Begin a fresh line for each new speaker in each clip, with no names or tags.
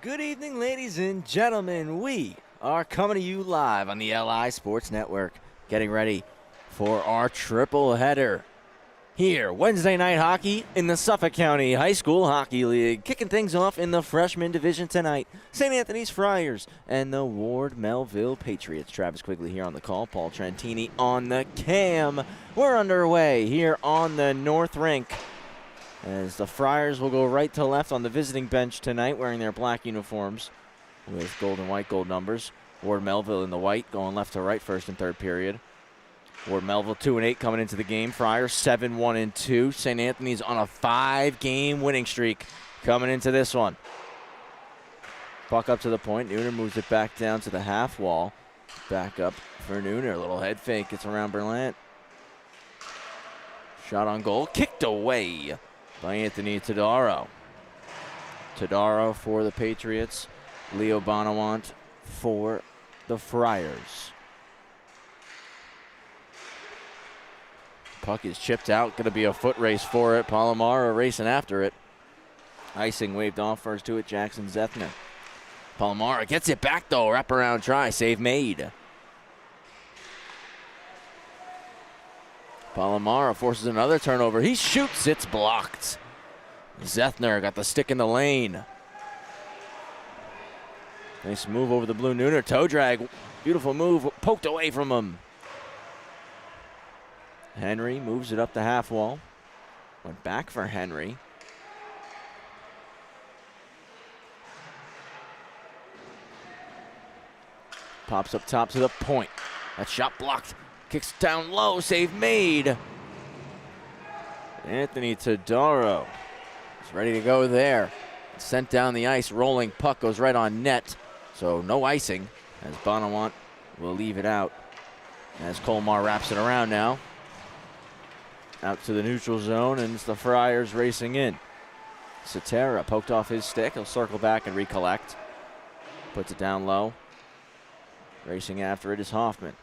Good evening, ladies and gentlemen. We are coming to you live on the LI Sports Network, getting ready for our triple header here. Wednesday night hockey in the Suffolk County High School Hockey League. Kicking things off in the freshman division tonight, St. Anthony's Friars and the Ward Melville Patriots. Travis Quigley here on the call, Paul Trentini on the cam. We're underway here on the North Rink, as the Friars will go right to left on the visiting bench tonight, wearing their black uniforms with gold and white gold numbers. Ward Melville in the white, going left to right first and third period. Ward Melville 2-8 coming into the game. Friars 7-1-2. St. Anthony's on a 5-game winning streak coming into this one. Puck up to the point. Nooner moves it back down to the half wall. Back up for Nooner. Little head fake. Gets around Berlant. Shot on goal. Kicked away by Anthony Todaro. Todaro for the Patriots. Leo Bonawant for the Friars. Puck is chipped out. Going to be a foot race for it. Palomara racing after it. Icing waved off first to it. Jackson Zethner. Palomara gets it back though. Wraparound try. Save made. Palomara forces another turnover. He shoots. It's blocked. Zethner got the stick in the lane. Nice move over the blue. Nooner. Toe drag. Beautiful move. Poked away from him. Henry moves it up the half wall. Went back for Henry. Pops up top to the point. That shot blocked. Kicks down low. Save made. Anthony Todaro is ready to go there. Sent down the ice. Rolling puck goes right on net. So no icing, as Bonawant will leave it out. As Colmar wraps it around now. Out to the neutral zone, and it's the Friars racing in. Cetera poked off his stick. He'll circle back and recollect. Puts it down low. Racing after it is Hoffman.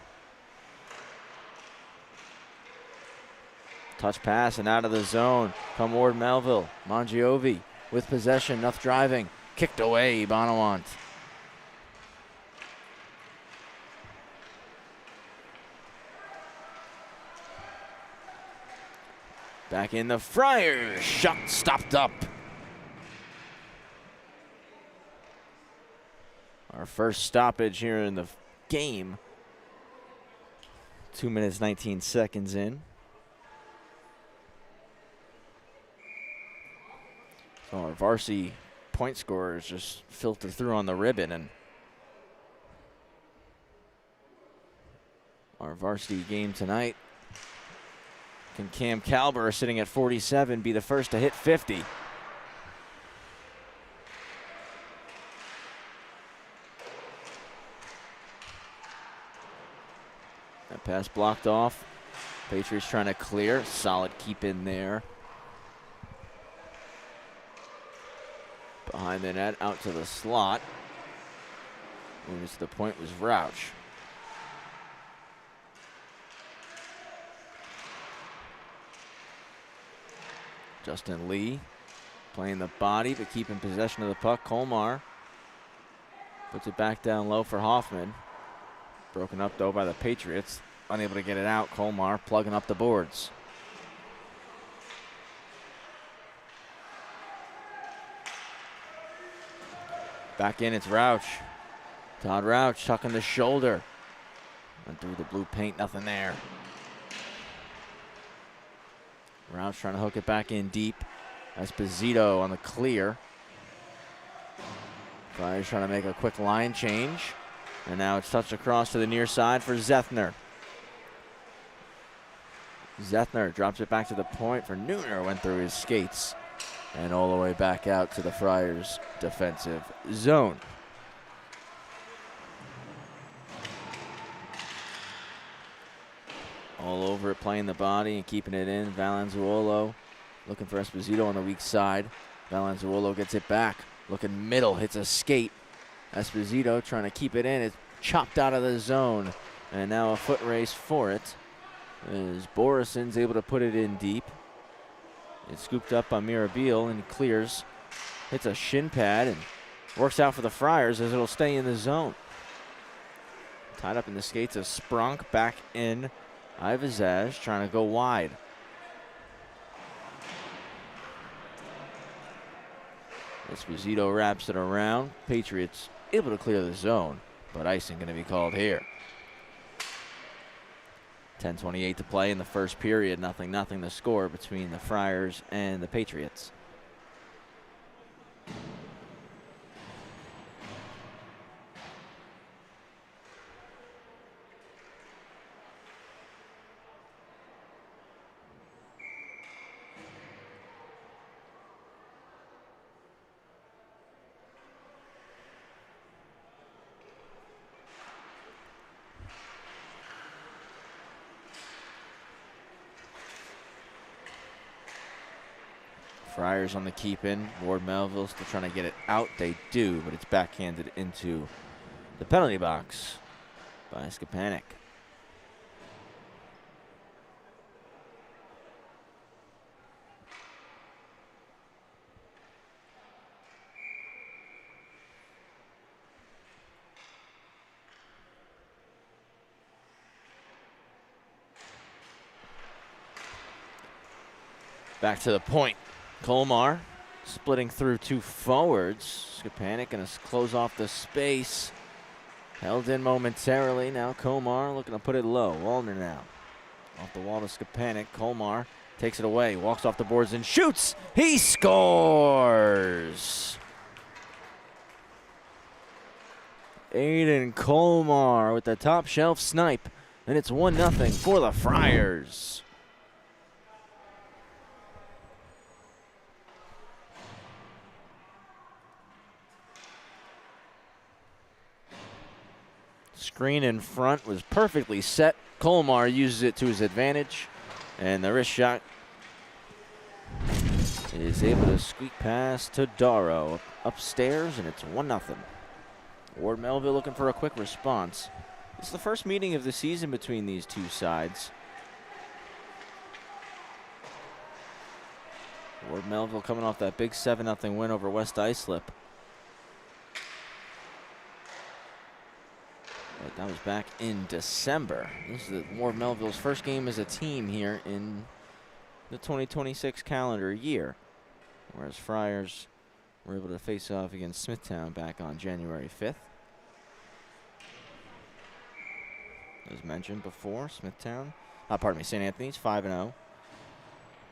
Touch pass and out of the zone. Come Ward Melville. Mangiovi with possession. Enough driving. Kicked away, Bonawant. Back in the Friars. Shot stopped up. Our first stoppage here in the game. 2 minutes, 19 seconds in. So our varsity point scorers just filter through on the ribbon, and our varsity game tonight. Can Cam Calber, sitting at 47, be the first to hit 50? That pass blocked off. Patriots trying to clear. Solid keep in there. Behind the net, out to the slot. Moving to the point was Rauch. Justin Lee playing the body but keeping possession of the puck. Colmar puts it back down low for Hoffman. Broken up though by the Patriots. Unable to get it out. Colmar plugging up the boards. Back in, it's Rauch. Todd Rauch tucking the shoulder. Went through the blue paint, nothing there. Rauch trying to hook it back in deep. Esposito on the clear. Friars trying to make a quick line change. And now it's touched across to the near side for Zethner. Zethner drops it back to the point for Nooner. Went through his skates. And all the way back out to the Friars' defensive zone. All over it, playing the body and keeping it in. Valenzuolo looking for Esposito on the weak side. Valenzuolo gets it back. Looking middle, hits a skate. Esposito trying to keep it in. It's chopped out of the zone. And now a foot race for it. As Borison's able to put it in deep. It's scooped up by Mirabile and clears. Hits a shin pad and Works out for the Friars as it'll stay in the zone. Tied up in the skates of Sprunk, back in Ivazaz, trying to go wide. Esposito wraps it around. Patriots able to clear the zone, but icing going to be called here. 10:28 to play in the first period. 0-0 the score between the Friars and the Patriots. Friars on the keep in. Ward Melville still trying to get it out. They do, but it's backhanded into the penalty box by SCHSHL. Back to the point. Kolmar splitting through two forwards. SCHSHL going to close off the space. Held in momentarily. Now Kolmar looking to put it low. Wallner now. Off the wall to SCHSHL. Kolmar takes it away. Walks off the boards and shoots. He scores! Aiden Kolmar with the top shelf snipe. And it's 1-0 for the Friars. Screen in front was perfectly set. Kolmar uses it to his advantage, and the wrist shot is able to squeak past to Darrow upstairs, and it's 1-0. Ward Melville looking for a quick response. It's the first meeting of the season between these two sides. Ward Melville coming off that big 7-0 win over West Islip. But that was back in December. This is Ward Melville's first game as a team here in the 2026 calendar year. Whereas Friars were able to face off against Smithtown back on January 5th. As mentioned before, St. Anthony's 5-0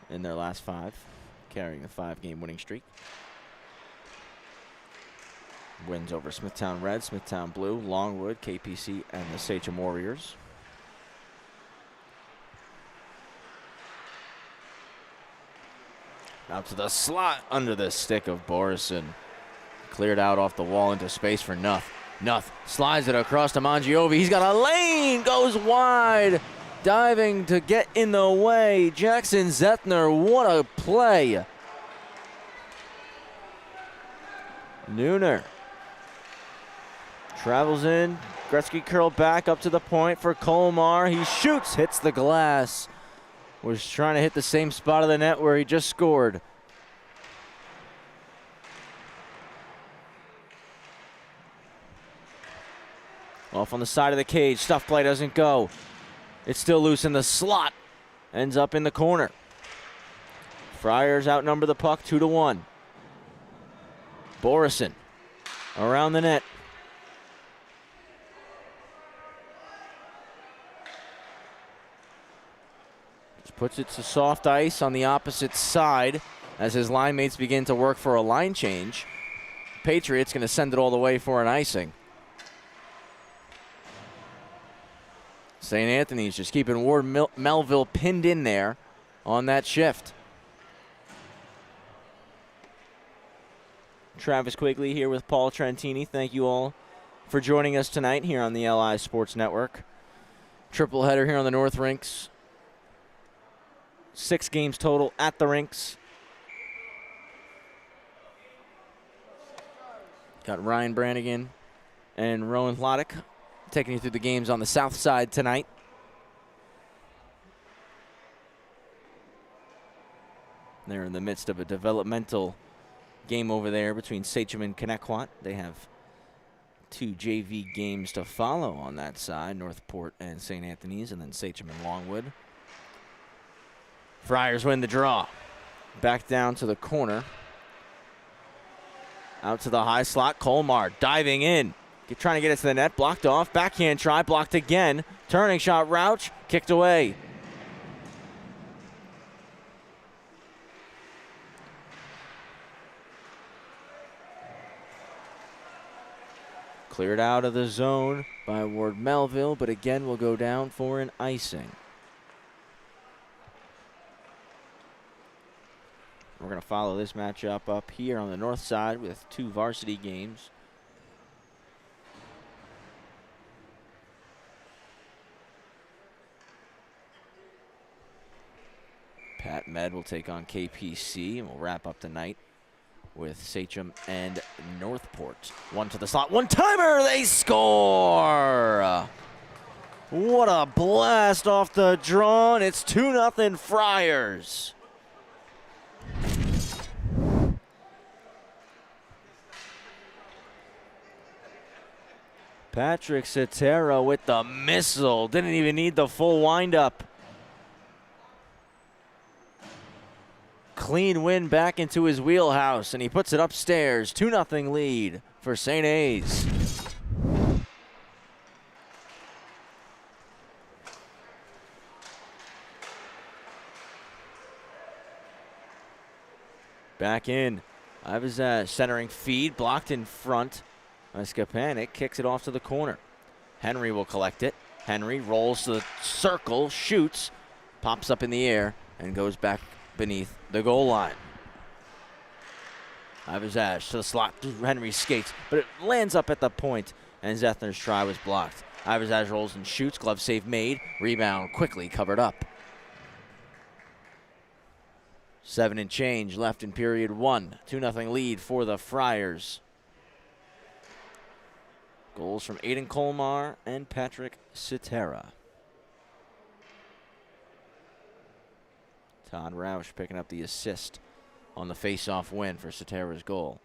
in their last 5, carrying the 5-game winning streak. Wins over Smithtown Red, Smithtown Blue, Longwood, KPC, and the Sachem Warriors. Out to the slot under the stick of Borison. Cleared out off the wall into space for Nuth. Nuth slides it across to Mangiovi. He's got a lane, goes wide. Diving to get in the way. Jackson Zethner, what a play. Nooner travels in. Gretzky curl back up to the point for Kolmar. He shoots, hits the glass. Was trying to hit the same spot of the net where he just scored. Off on the side of the cage. Stuff play doesn't go. It's still loose in the slot. Ends up in the corner. Friars outnumber the puck 2-1. Borison around the net. Just puts it to soft ice on the opposite side as his line mates begin to work for a line change. Patriots going to send it all the way for an icing. St. Anthony's just keeping Ward Melville pinned in there on that shift. Travis Quigley here with Paul Trentini. Thank you all for joining us tonight here on the LI Sports Network. Triple header here on the North Rinks. 6 games total at the rinks. Got Ryan Brannigan and Rowan Hlodick taking you through the games on the south side tonight. They're in the midst of a developmental game over there between Sachem and Connecticut. They have 2 JV games to follow on that side, Northport and St. Anthony's, and then Sachem and Longwood. Friars win the draw. Back down to the corner. Out to the high slot, Colmar diving in. Trying to get it to the net, blocked off. Backhand try, blocked again. Turning shot, Rauch, kicked away. Cleared out of the zone by Ward Melville, but again will go down for an icing. We're going to follow this matchup up here on the north side with 2 varsity games. Pat Med will take on KPC, and we'll wrap up tonight with Sachem and Northport. One to the slot, one-timer, they score! What a blast off the draw, and it's 2-0 Friars. Patrick Cetera with the missile, didn't even need the full windup. Clean win back into his wheelhouse, and he puts it upstairs. 2-0 lead for St. A's. Back in. Ivazash centering feed, blocked in front. Skapanik kicks it off to the corner. Henry will collect it. Henry rolls to the circle, shoots, pops up in the air, and goes back beneath the goal line. Ivazash to the slot. Henry skates, but it lands up at the point, and Zethner's try was blocked. Ivazash rolls and shoots. Glove save made. Rebound quickly covered up. 7 and change left in period 1. 2-0 lead for the Friars. Goals from Aiden Colmar and Patrick Cetera. Todd Rauch picking up the assist on the face-off win for Cetera's goal.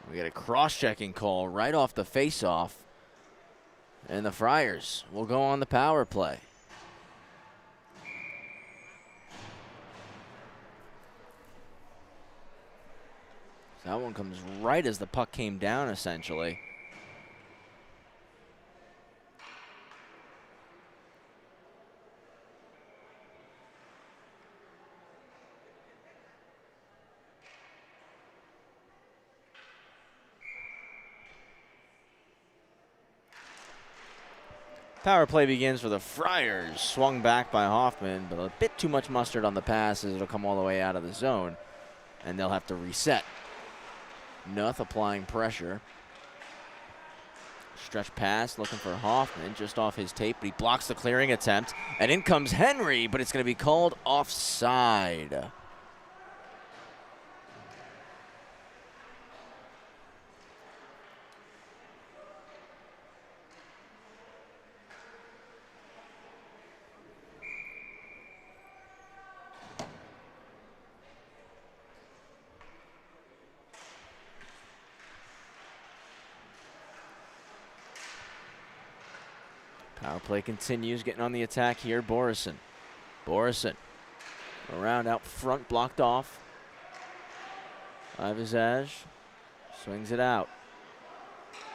We get a cross-checking call right off the face-off, and the Friars will go on the power play. That one comes right as the puck came down, essentially. Power play begins for the Friars. Swung back by Hoffman, but a bit too much mustard on the pass as it'll come all the way out of the zone, and they'll have to reset. Nuth applying pressure. Stretch pass, looking for Hoffman, just off his tape, but he blocks the clearing attempt, and in comes Henry, but it's going to be called offside. Power play continues, getting on the attack here. Borison around out front, blocked off. Ivazash swings it out.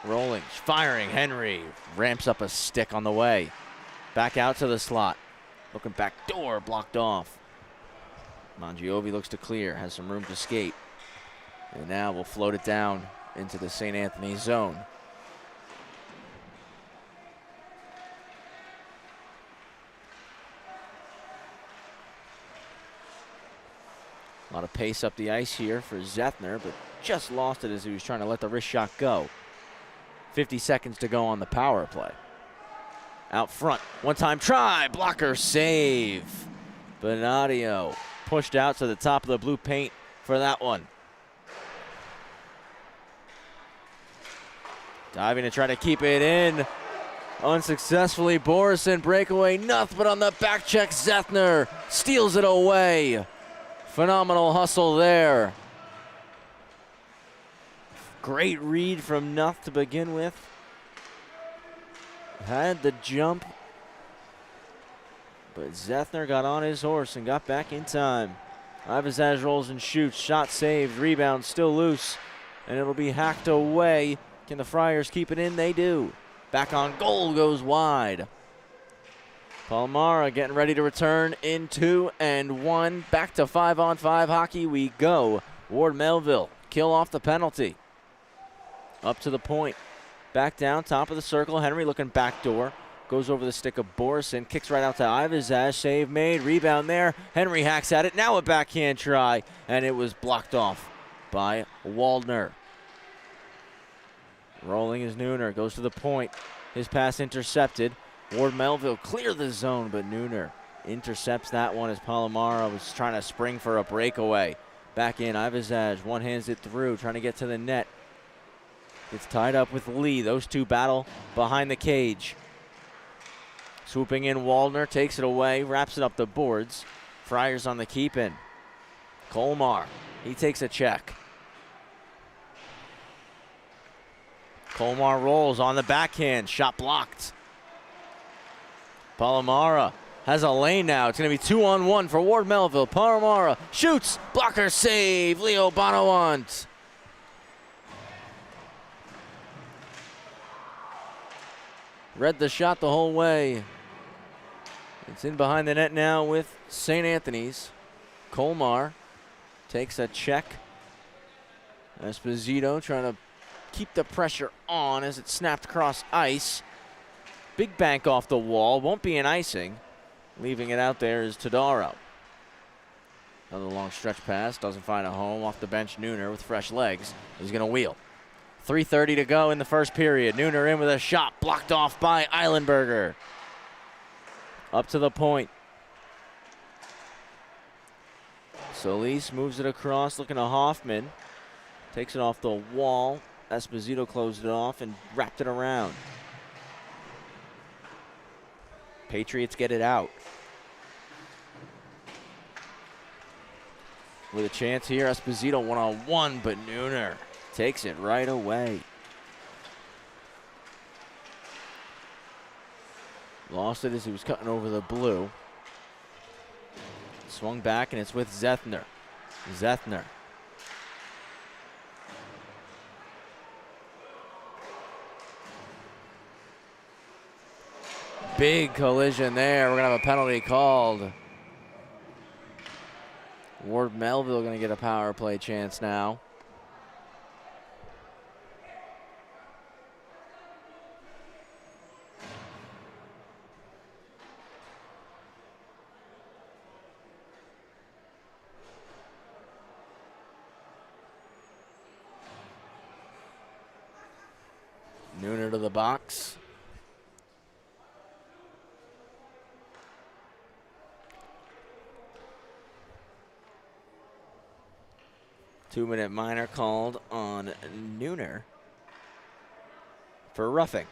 Rolling, firing. Henry ramps up a stick on the way. Back out to the slot. Looking back door, blocked off. Mangiovi looks to clear, has some room to skate. And now we'll float it down into the St. Anthony zone. A lot of pace up the ice here for Zethner, but just lost it as he was trying to let the wrist shot go. 50 seconds to go on the power play. Out front, one-time try, blocker save. Benadio pushed out to the top of the blue paint for that one. Diving to try to keep it in. Unsuccessfully, Borison breakaway, nothing but on the back check, Zethner steals it away. Phenomenal hustle there. Great read from Nuth to begin with. Had the jump, but Zethner got on his horse and got back in time. Ivazaz rolls and shoots, shot saved, rebound still loose, and it'll be hacked away. Can the Friars keep it in? They do. Back on goal, goes wide. Palmara getting ready to return in 2 and 1. Back to 5-on-5 hockey we go. Ward Melville, kill off the penalty. Up to the point. Back down, top of the circle. Henry looking backdoor. Goes over the stick of Borison. Kicks right out to Ivazaz. Save made. Rebound there. Henry hacks at it. Now a backhand try. And it was blocked off by Waldner. Rolling is Nooner. Goes to the point. His pass intercepted. Ward Melville clear the zone, but Nooner intercepts that one as Palomaro was trying to spring for a breakaway. Back in. Ivazaz one-hands it through. Trying to get to the net. Gets tied up with Lee. Those two battle behind the cage. Swooping in, Waldner takes it away, wraps it up the boards. Friars on the keep-in. Colmar, he takes a check. Colmar rolls on the backhand, shot blocked. Palomara has a lane now. It's going to be 2-on-1 for Ward Melville. Palomara shoots, blocker save, Leo Bonawant. Read the shot the whole way. It's in behind the net now with St. Anthony's. Colmar takes a check. Esposito trying to keep the pressure on as it snapped across ice. Big bank off the wall. Won't be an icing. Leaving it out there is Todaro. Another long stretch pass. Doesn't find a home. Off the bench, Nooner with fresh legs. He's going to wheel. 3:30 to go in the first period. Nooner in with a shot blocked off by Eilenberger. Up to the point. Solis moves it across, looking to Hoffman. Takes it off the wall. Esposito closed it off and wrapped it around. Patriots get it out. With a chance here, Esposito one-on-one, but Nooner takes it right away. Lost it as he was cutting over the blue. Swung back, and it's with Zethner. Zethner. Big collision there. We're going to have a penalty called. Ward Melville going to get a power play chance now. Nooner to the box. Two-minute minor called on Nooner for roughing.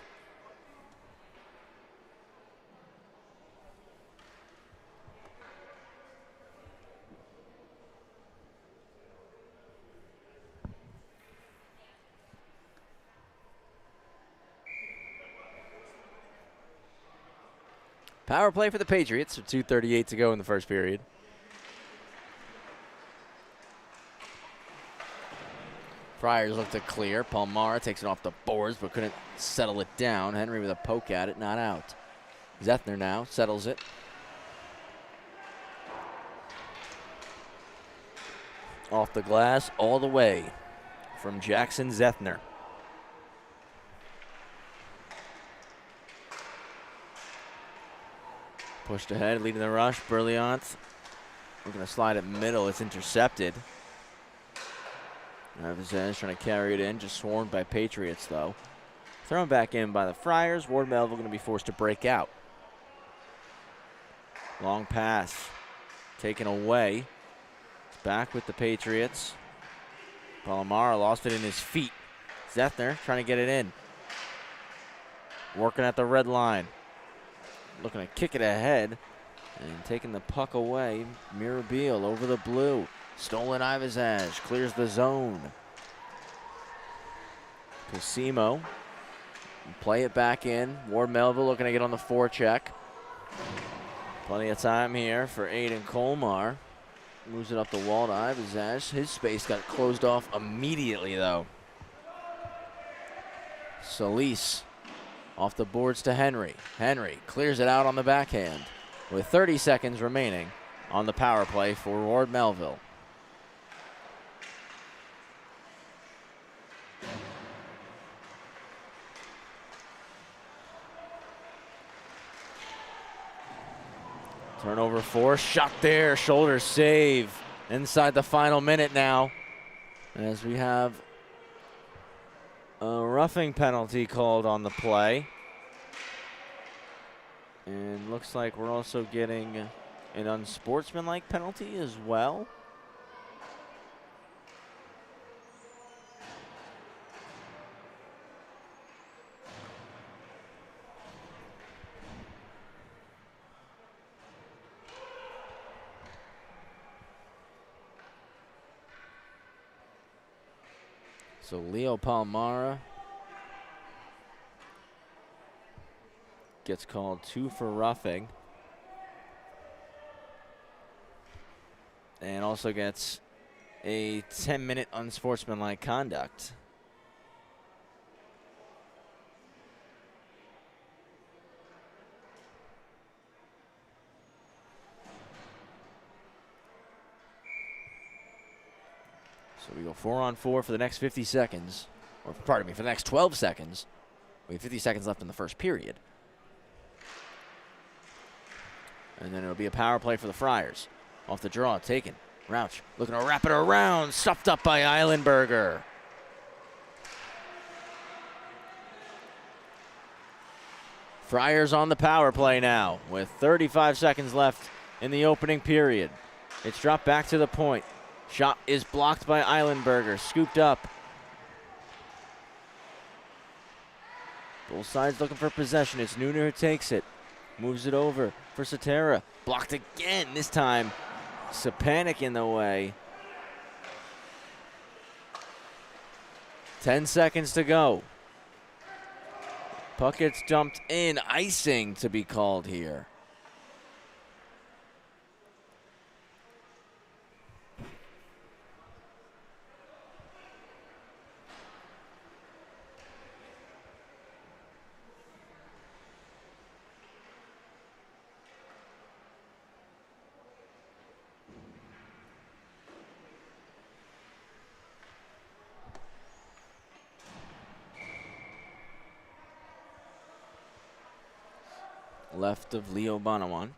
Power play for the Patriots with 2:38 to go in the first period. Friars look to clear. Palmara takes it off the boards but couldn't settle it down. Henry with a poke at it, not out. Zethner now settles it. Off the glass all the way from Jackson Zethner. Pushed ahead, leading the rush. Berliant looking to slide it middle. It's intercepted. Ivazaz trying to carry it in, just swarmed by Patriots though. Thrown back in by the Friars. Ward Melville going to be forced to break out. Long pass taken away. It's back with the Patriots. Palomar lost it in his feet. Zethner trying to get it in. Working at the red line. Looking to kick it ahead. And taking the puck away. Mirabile over the blue. Stolen Ivazaj clears the zone. Cosimo. Play it back in. Ward Melville looking to get on the forecheck. Plenty of time here for Aiden Colmar. Moves it up the wall to Ivazaj. His space got closed off immediately, though. Solis off the boards to Henry. Henry clears it out on the backhand with 30 seconds remaining on the power play for Ward Melville. Turnover 4, shot there, shoulder save inside the final minute now, as we have a roughing penalty called on the play. And looks like we're also getting an unsportsmanlike penalty as well. So Leo Palmara gets called 2 for roughing. And also gets a 10-minute unsportsmanlike conduct. So we go 4-on-4 for the next 50 seconds. Or pardon me, for the next 12 seconds. We have 50 seconds left in the first period. And then it'll be a power play for the Friars. Off the draw, taken. Rauch looking to wrap it around. Stuffed up by Eilenberger. Friars on the power play now with 35 seconds left in the opening period. It's dropped back to the point. Shot is blocked by Eilenberger. Scooped up. Both sides looking for possession. It's Nooner who takes it. Moves it over for Satera. Blocked again. This time, Sapanic in the way. 10 seconds to go. Puck gets dumped in. Icing to be called here. Left of Leo Bonawant.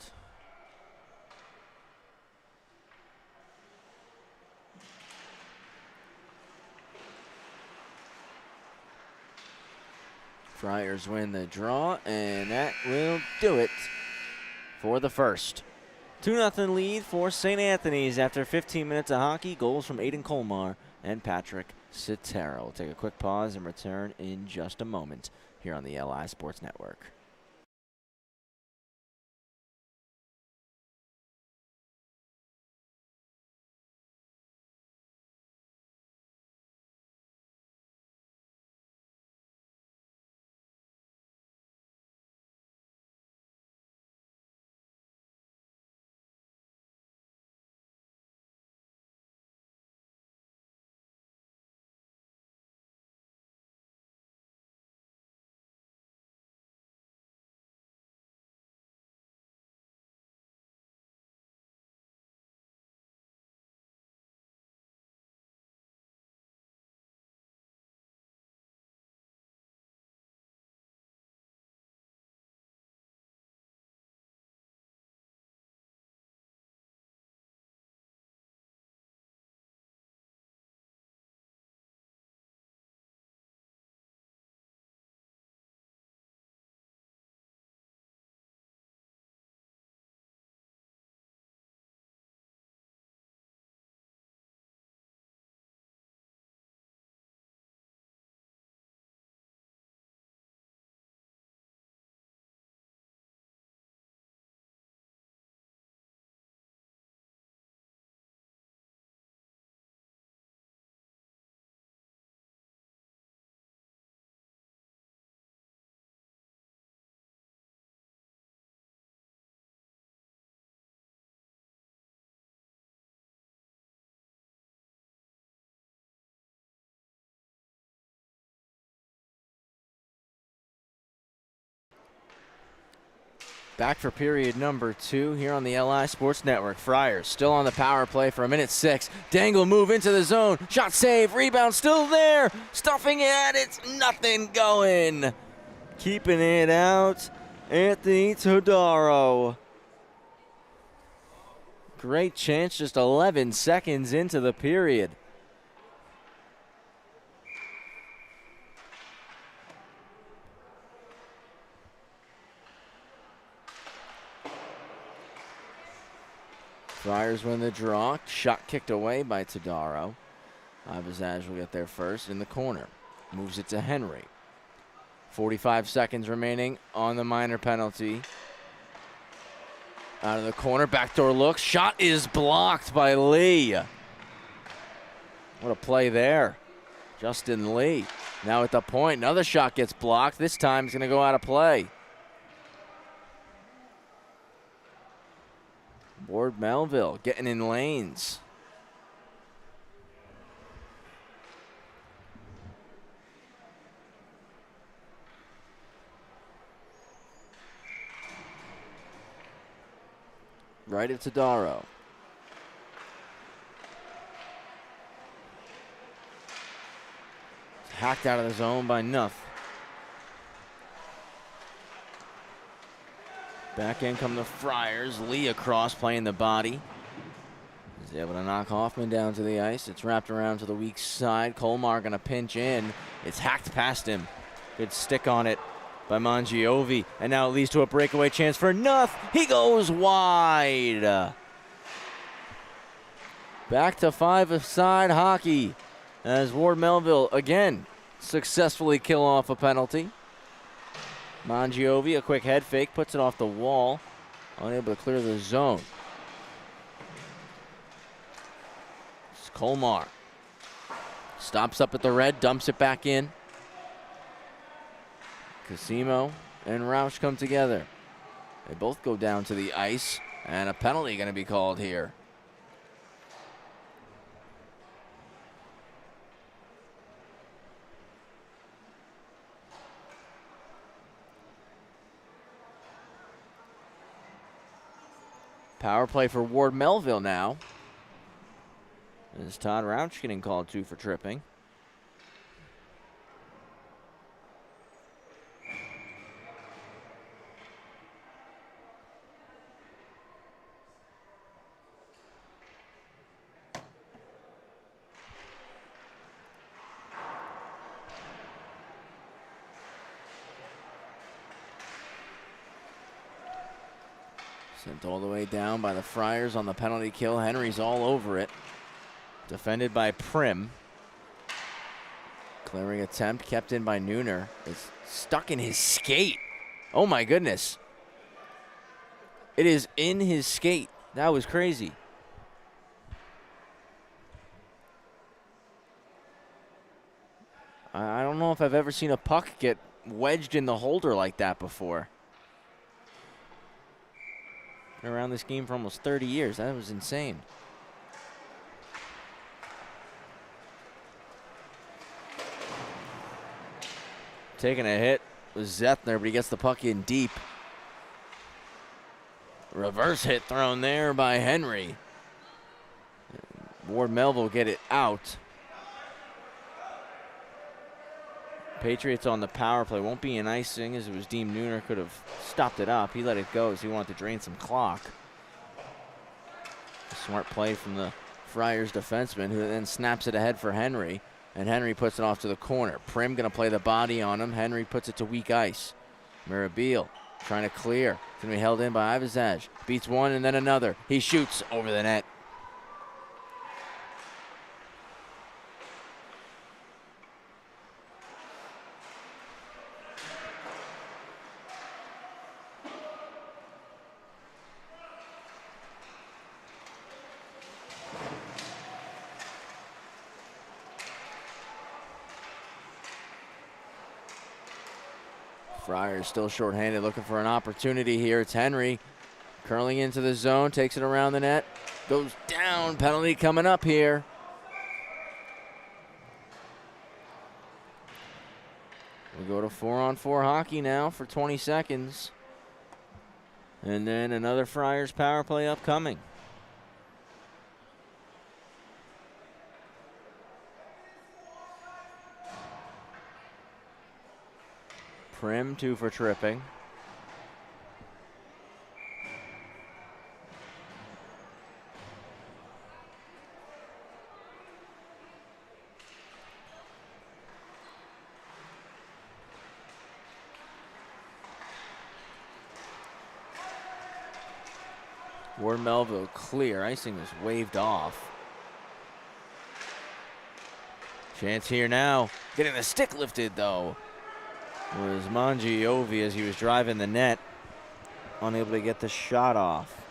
Friars win the draw, and that will do it for the first. 2-0 lead for St. Anthony's after 15 minutes of hockey. Goals from Aiden Colmar and Patrick Citero. We'll take a quick pause and return in just a moment here on the LI Sports Network. Back for period number 2 here on the LI Sports Network. Friars still on the power play for 1:06. Dangle move into the zone. Shot save. Rebound still there. Stuffing it. It's nothing going. Keeping it out. Anthony Todaro. Great chance just 11 seconds into the period. Friars win the draw. Shot kicked away by Todaro. Ivazaj will get there first in the corner. Moves it to Henry. 45 seconds remaining on the minor penalty. Out of the corner, backdoor look. Shot is blocked by Lee. What a play there. Justin Lee. Now at the point, another shot gets blocked. This time it's going to go out of play. Ward Melville getting in lanes. Right at Todaro. Hacked out of the zone by Nuff. Back in come the Friars. Lee across playing the body. He's able to knock Hoffman down to the ice. It's wrapped around to the weak side. Colmar going to pinch in. It's hacked past him. Good stick on it by Mangiovi. And now it leads to a breakaway chance for Nuff. He goes wide. Back to 5-a-side hockey as Ward Melville again successfully kill off a penalty. Mangiovi, a quick head fake, puts it off the wall, unable to clear the zone. It's Colmar. Stops up at the red, dumps it back in. Casimo and Roush come together. They both go down to the ice, and a penalty going to be called here. Power play for Ward Melville now. As Todd Rouch getting called to for tripping. Sent all the way down by the Friars on the penalty kill. Henry's all over it. Defended by Prim. Clearing attempt kept in by Nooner. It's stuck in his skate. Oh my goodness. It is in his skate. That was crazy. I don't know if I've ever seen a puck get wedged in the holder like that before. Been around this game for almost 30 years. That was insane. Taking a hit was Zethner, but he gets the puck in deep. Reverse hit thrown there by Henry. Ward Melville get it out. Patriots on the power play. Won't be an icing as it was deemed Nooner could have stopped it up. He let it go as he wanted to drain some clock. A smart play from the Friars defenseman who then snaps it ahead for Henry. And Henry puts it off to the corner. Prim going to play the body on him. Henry puts it to weak ice. Mirabile trying to clear. It's going to be held in by Ivazaj. Beats one and then another. He shoots over the net. Friars still shorthanded, looking for an opportunity here. It's Henry curling into the zone, takes it around the net, goes down. Penalty coming up here. We go to 4-on-4 hockey now for 20 seconds. And then another Friars power play upcoming. Prim, 2 for tripping. Ward Melville clear. Icing was waved off. Chance here now. Getting the stick lifted, though, was Mangiovi as he was driving the net. Unable to get the shot off.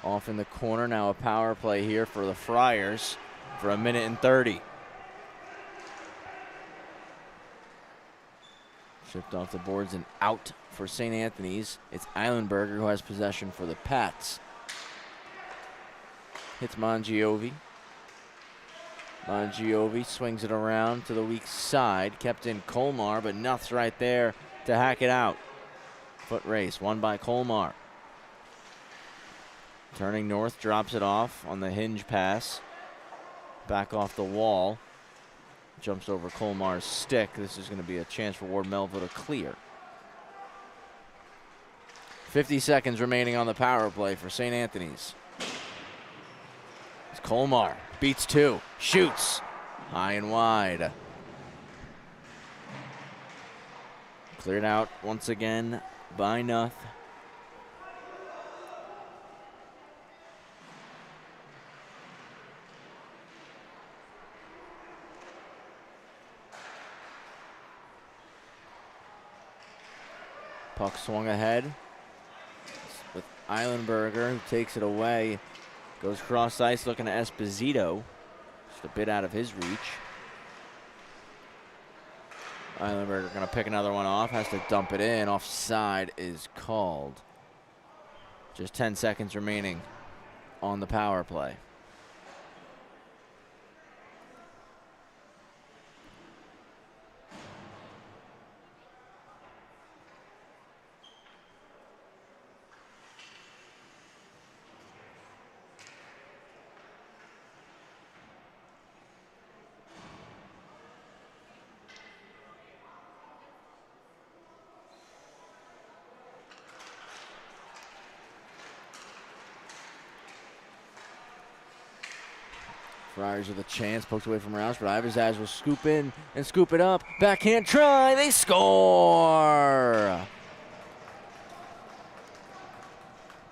Off in the corner. Now a power play here for the Friars for 1:30. Shipped off the boards and out for St. Anthony's. It's Eilenberger who has possession for the Pats. Hits Mangiovi. Mangiovi swings it around to the weak side. Kept in Colmar, but Nuth's right there to hack it out. Foot race, won by Colmar. Turning north, drops it off on the hinge pass. Back off the wall. Jumps over Colmar's stick. This is going to be a chance for Ward Melville to clear. 50 seconds remaining on the power play for St. Anthony's. It's Colmar. Beats 2. Shoots. High and wide. Cleared out once again by Nuth. Puck swung ahead with Eilenberger, who takes it away. Goes cross ice looking at Esposito. Just a bit out of his reach. Eilenberger going to pick another one off. Has to dump it in. Offside is called. Just 10 seconds remaining on the power play. Friars with a chance, poked away from Roush, but Iverzaz will scoop in and scoop it up. Backhand try, they score!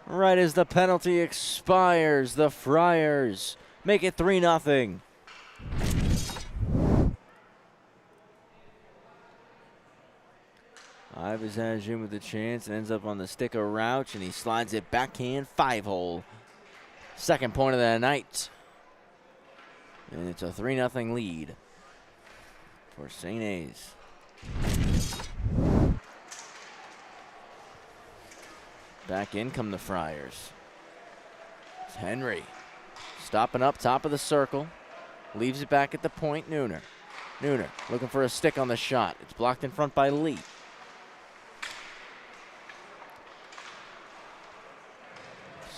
Right as the penalty expires, the Friars make it 3-0. Iverzaz in with the chance and ends up on the stick of Rouch, and he slides it backhand 5-hole. Second point of the night. And it's a 3-0 lead for St. A's. Back in come the Friars. It's Henry stopping up top of the circle. Leaves it back at the point. Nooner looking for a stick on the shot. It's blocked in front by Lee.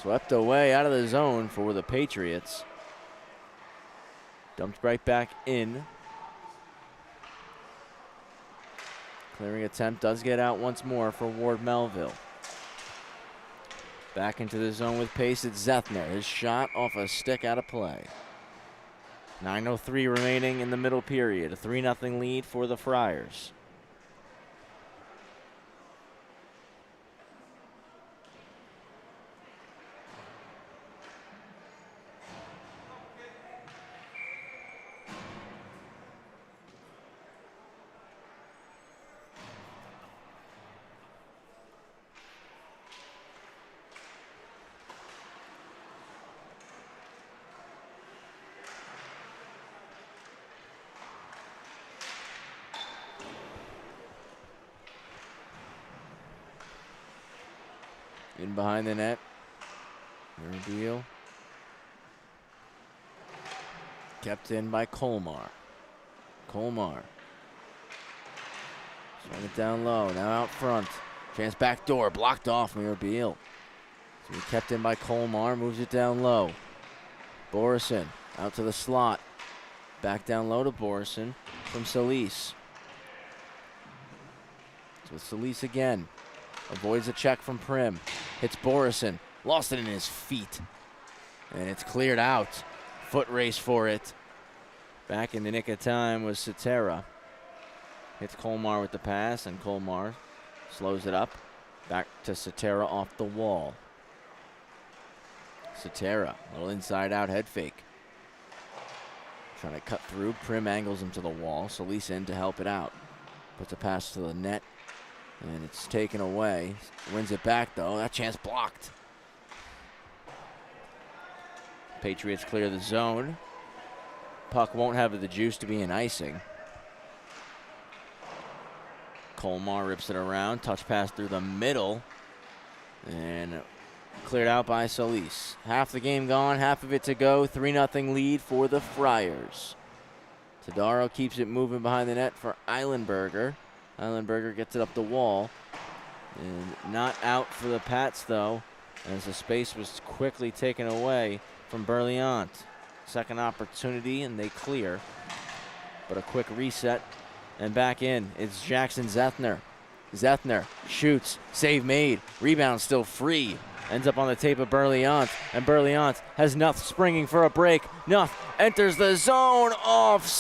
Swept away out of the zone for the Patriots. Dumped right back in. Clearing attempt does get out once more for Ward Melville. Back into the zone with pace. It's Zethner. His shot off a stick out of play. 9:03 remaining in the middle period. A 3-0 lead for the Friars. In behind the net. Deal. Kept in by Colmar. Swung it down low. Now out front. Chance backdoor, blocked off Melville. So he kept in by Colmar, moves it down low. Borison out to the slot. Back down low to Borison from Solis. So Solis again. Avoids a check from Prim. Hits Borison. Lost it in his feet. And it's cleared out. Foot race for it. Back in the nick of time was Cetera. Hits Colmar with the pass, and Colmar slows it up. Back to Cetera off the wall. Cetera, little inside out head fake. Trying to cut through. Prim angles him to the wall. Solis in to help it out. Puts a pass to the net. And it's taken away. Wins it back though. That chance blocked. Patriots clear the zone. Puck won't have the juice to be an icing. Colmar rips it around. Touch pass through the middle. And cleared out by Solis. Half the game gone, half of it to go. 3-0 lead for the Friars. Todaro keeps it moving behind the net for Eilenberger. Eilenberger gets it up the wall. And not out for the Pats, though, as the space was quickly taken away from Berliant. Second opportunity, and they clear. But a quick reset, and back in. It's Jackson Zethner. Zethner shoots, save made, rebound still free. Ends up on the tape of Berliant, and Berliant has Nuth springing for a break. Nuth enters the zone, offside.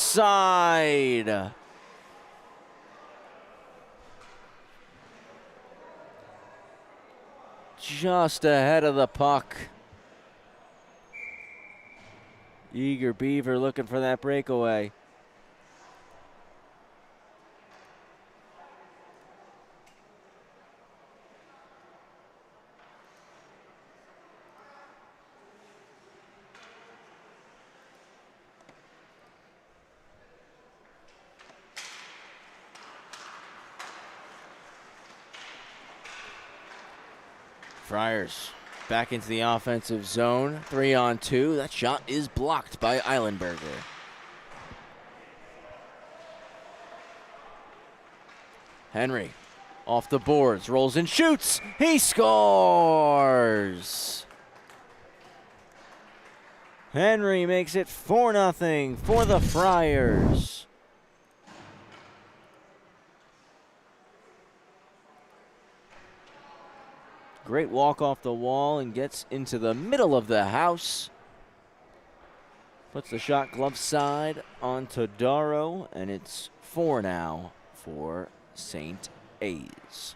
Just ahead of the puck. Eager Beaver looking for that breakaway. Friars back into the offensive zone. 3-on-2. That shot is blocked by Eilenberger. Henry off the boards, rolls and shoots. He scores. Henry makes it 4-0 for the Friars. Great walk off the wall and gets into the middle of the house. Puts the shot glove side on Todaro, and it's 4 now for St. A's.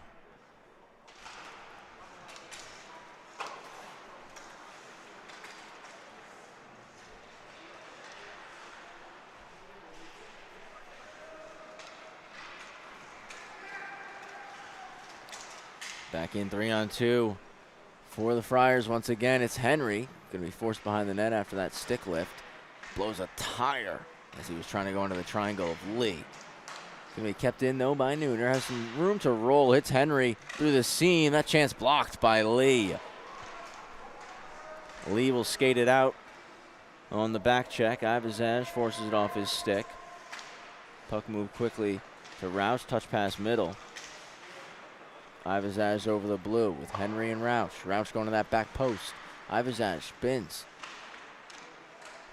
Back in 3-on-2 for the Friars once again. It's Henry. Going to be forced behind the net after that stick lift. Blows a tire as he was trying to go into the triangle of Lee. Going to be kept in though by Nooner. Has some room to roll. Hits Henry through the seam. That chance blocked by Lee. Lee will skate it out on the back check. Ivazaj forces it off his stick. Puck moved quickly to Roush. Touch pass middle. Ivazaj over the blue with Henry and Roush. Roush going to that back post. Ivazaj spins.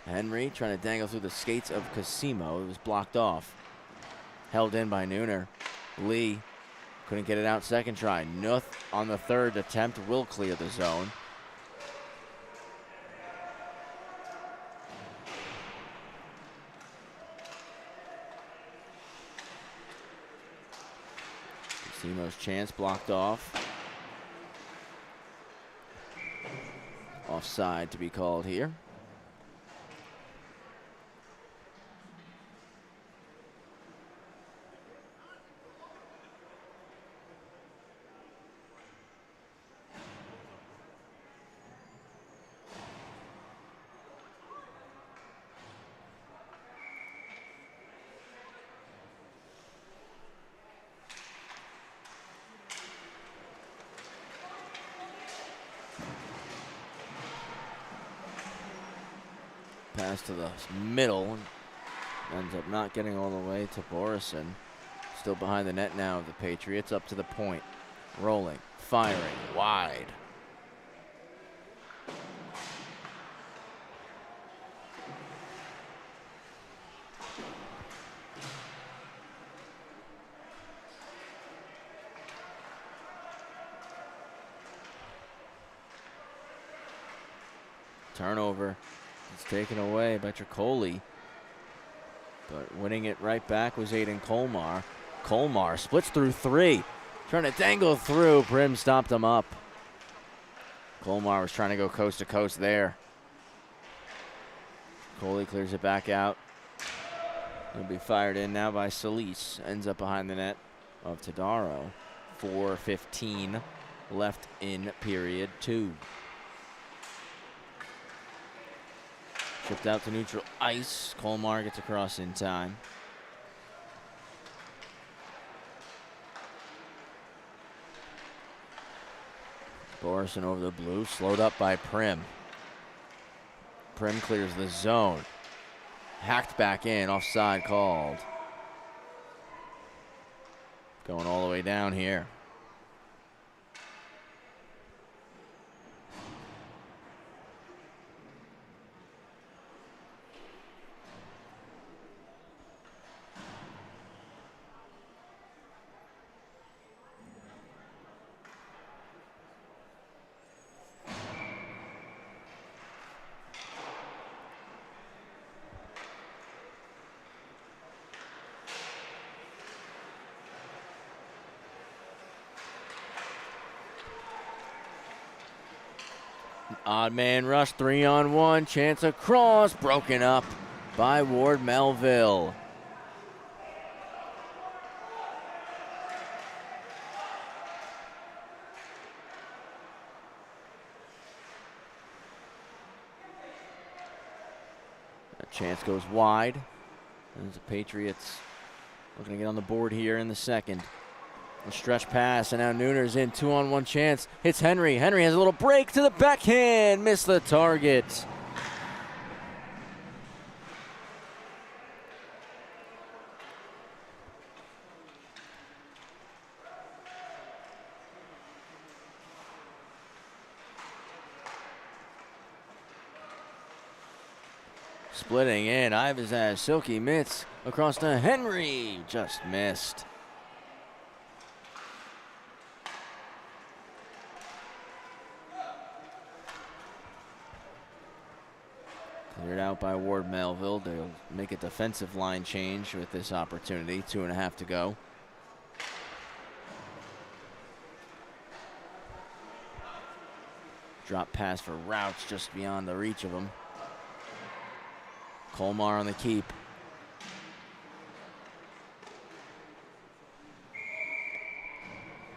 Henry trying to dangle through the skates of Casimo. It was blocked off. Held in by Nooner. Lee couldn't get it out second try. Nuth on the third attempt will clear the zone. Casimo's chance blocked off. Offside to be called here. Pass to the middle. Ends up not getting all the way to Borison. Still behind the net now of the Patriots, up to the point. Rolling, firing, wide. Turnover. It's taken away by Tricoli. But winning it right back was Aiden Colmar. Colmar splits through 3. Trying to dangle through. Prim stopped him up. Colmar was trying to go coast to coast there. Coley clears it back out. He'll be fired in now by Solis. Ends up behind the net of Tadaro. 4:15 left in period 2. Tripped out to neutral ice. Colmar gets across in time. Borison over the blue, slowed up by Prim. Prim clears the zone. Hacked back in, offside called. Going all the way down here. Odd man rush, 3-on-1, chance across, broken up by Ward Melville. That chance goes wide. There's the Patriots looking to get on the board here in the second. A stretch pass, and now Nooner's in, 2-on-1 chance. Hits Henry. Henry has a little break to the backhand. Missed the target. Splitting in, Ivers has silky mitts across to Henry. Just missed. Cleared out by Ward Melville. They'll make a defensive line change with this opportunity. 2.5 to go. Drop pass for Rouch just beyond the reach of him. Colmar on the keep.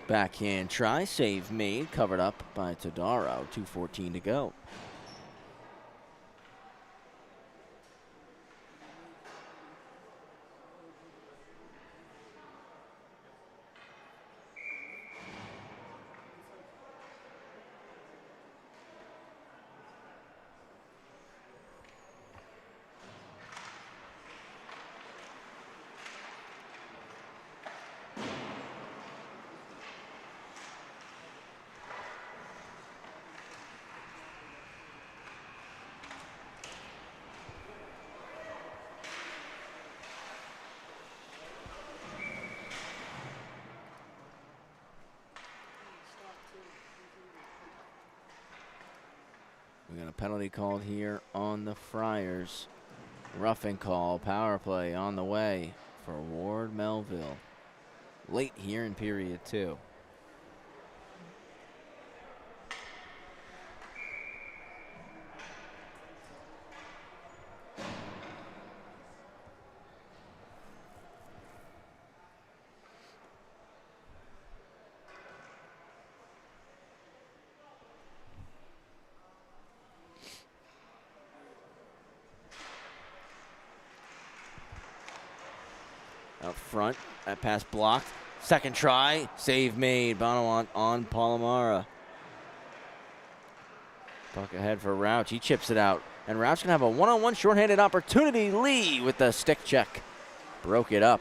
Backhand try, save made, covered up by Tadaro. 2:14 to go. We got a penalty called here on the Friars. Roughing call, power play on the way for Ward Melville. Late here in period 2. Out front, that pass blocked. Second try, save made. Bonawant on Palomara. Puck ahead for Rouch. He chips it out. And Rouch can have a one-on-one shorthanded opportunity. Lee with the stick check. Broke it up.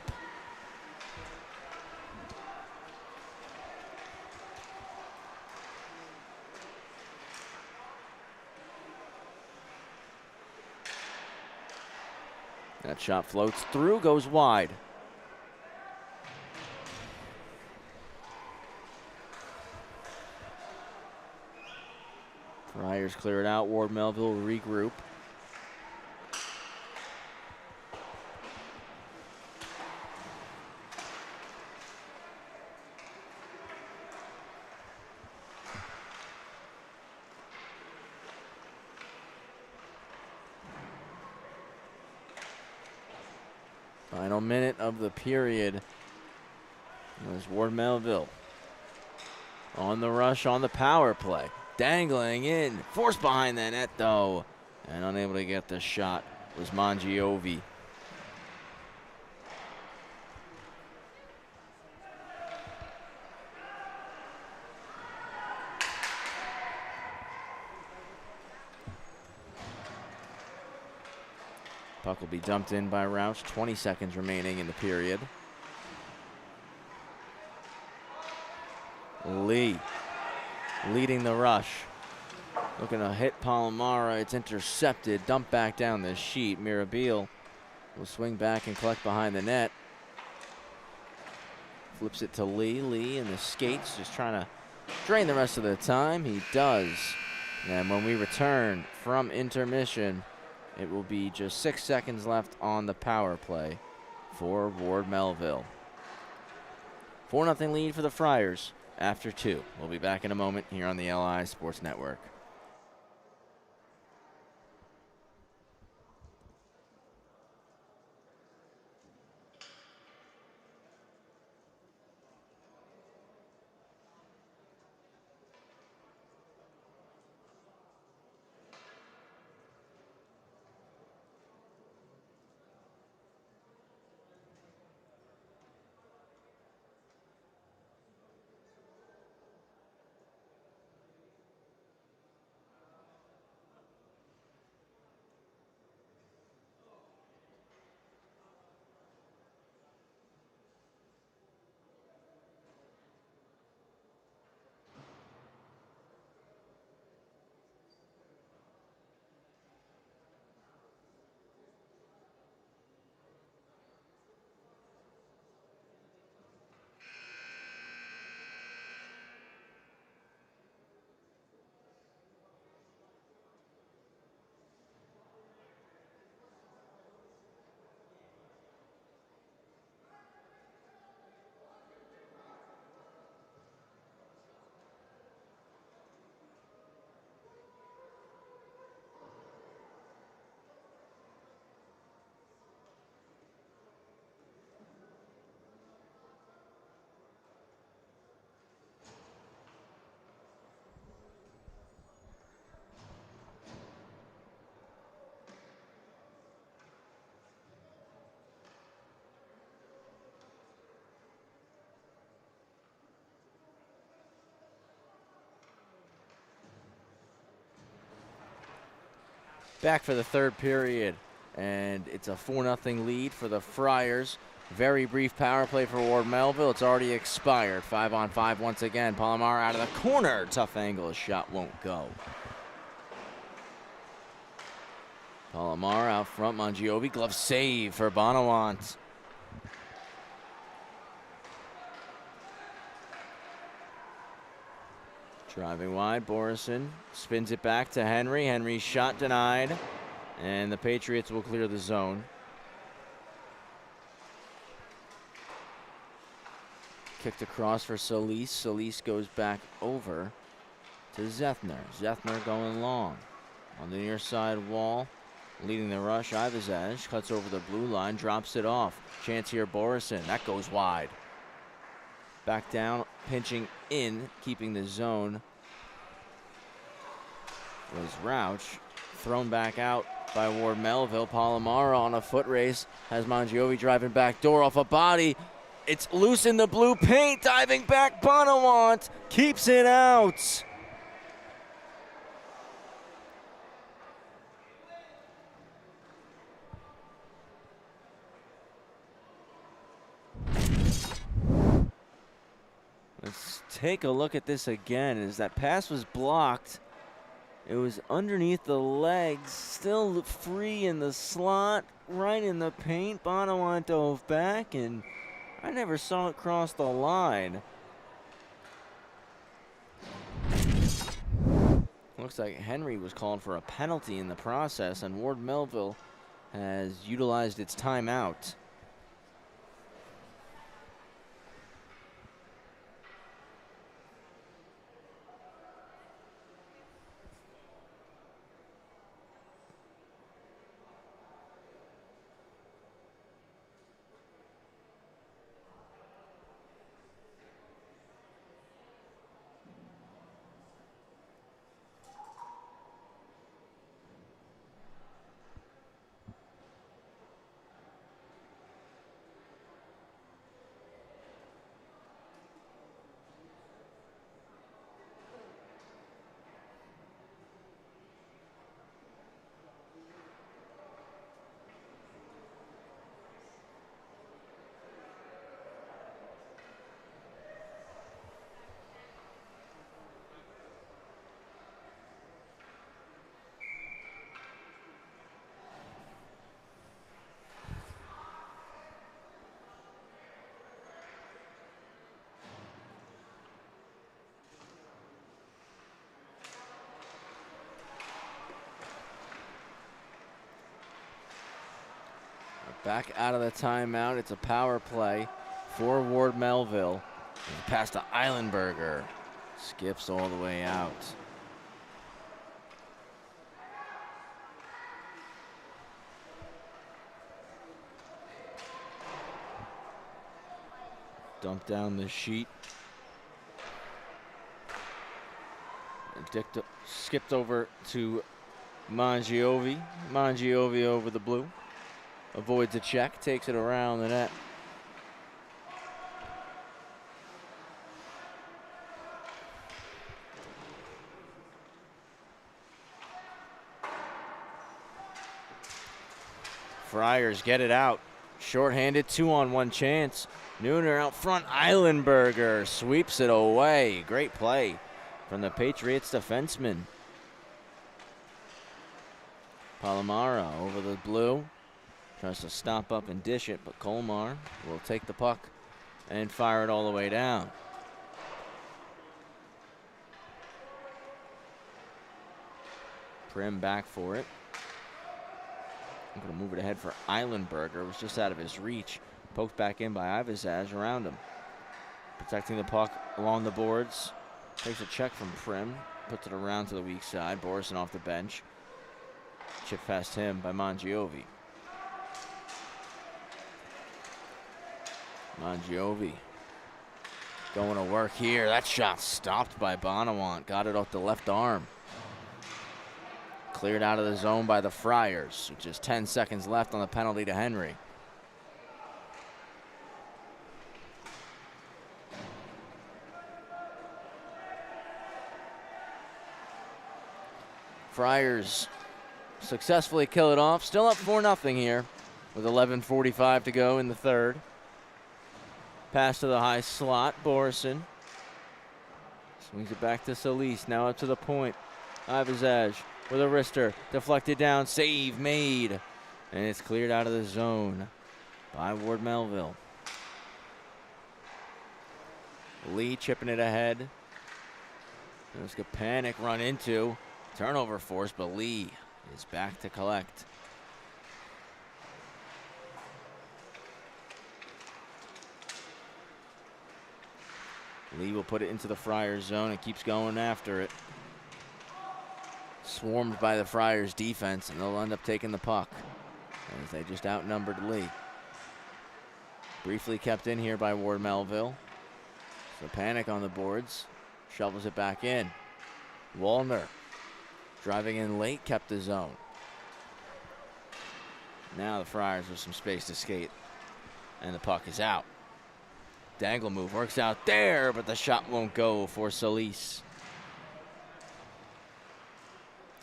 That shot floats through, goes wide. Friars clear it out. Ward Melville regroup. Final minute of the period. There's Ward Melville on the rush on the power play. Dangling in, forced behind the net though, and unable to get the shot was Mangiovi. Puck will be dumped in by Rauch. 20 seconds remaining in the period. Lee leading the rush. Looking to hit Palomara. It's intercepted. Dumped back down the sheet. Mirabile will swing back and collect behind the net. Flips it to Lee. Lee in the skates, just trying to drain the rest of the time. He does. And when we return from intermission, it will be just 6 seconds left on the power play for Ward Melville. 4-0 lead for the Friars after 2. We'll be back in a moment here on the LI Sports Network. Back for the third period, and it's a 4-0 lead for the Friars. Very brief power play for Ward Melville. It's already expired. 5-on-5 once again. Palomar out of the corner. Tough angle. His shot won't go. Palomar out front. Mangiovi. Glove save for Bonawant. Driving wide, Borison spins it back to Henry. Henry's shot denied, and the Patriots will clear the zone. Kicked across for Solis. Solis goes back over to Zethner. Zethner going long on the near side wall, leading the rush. Ivazaj cuts over the blue line, drops it off. Chance here, Borison. That goes wide. Back down, pinching in, keeping the zone was Rauch. Thrown back out by Ward Melville. Palomara on a foot race. Has Mangiovi driving back door off a body. It's loose in the blue paint. Diving back, Bonawant keeps it out. Let's take a look at this again as that pass was blocked It was underneath the legs, still free in the slot, right in the paint. Bonawant dove back, and I never saw it cross the line. Looks like Henry was called for a penalty in the process, and Ward Melville has utilized its timeout. Back out of the timeout. It's a power play for Ward Melville. Pass to Eilenberger. Skips all the way out. Dump down the sheet. Skipped over to Mangiovi. Mangiovi over the blue. Avoids a check, takes it around the net. Friars get it out. Shorthanded, 2-on-1 chance. Nooner out front. Eilenberger sweeps it away. Great play from the Patriots defenseman. Palomara over the blue. Tries to stop up and dish it, but Colmar will take the puck and fire it all the way down. Prim back for it. I'm going to move it ahead for Eilenberger. It was just out of his reach. Poked back in by Ivazaz around him. Protecting the puck along the boards. Takes a check from Prim. Puts it around to the weak side. Borison off the bench. Chip past him by Mangiovi. Mangiovi going to work here. That shot stopped by Bonawant. Got it off the left arm. Cleared out of the zone by the Friars, with just 10 seconds left on the penalty to Henry. Friars successfully kill it off. Still up 4-0 here with 11:45 to go in the third. Pass to the high slot. Borison swings it back to Solis. Now up to the point. Ivazaz with a wrister. Deflected down. Save made. And it's cleared out of the zone by Ward Melville. Lee chipping it ahead. There's a panic run into. Turnover force, but Lee is back to collect. Lee will put it into the Friars zone and keeps going after it. Swarmed by the Friars defense, and they'll end up taking the puck as they just outnumbered Lee. Briefly kept in here by Ward Melville. So panic on the boards. Shovels it back in. Wallner driving in late, kept the zone. Now the Friars with some space to skate, and the puck is out. Dangle move works out there, but the shot won't go for Solis.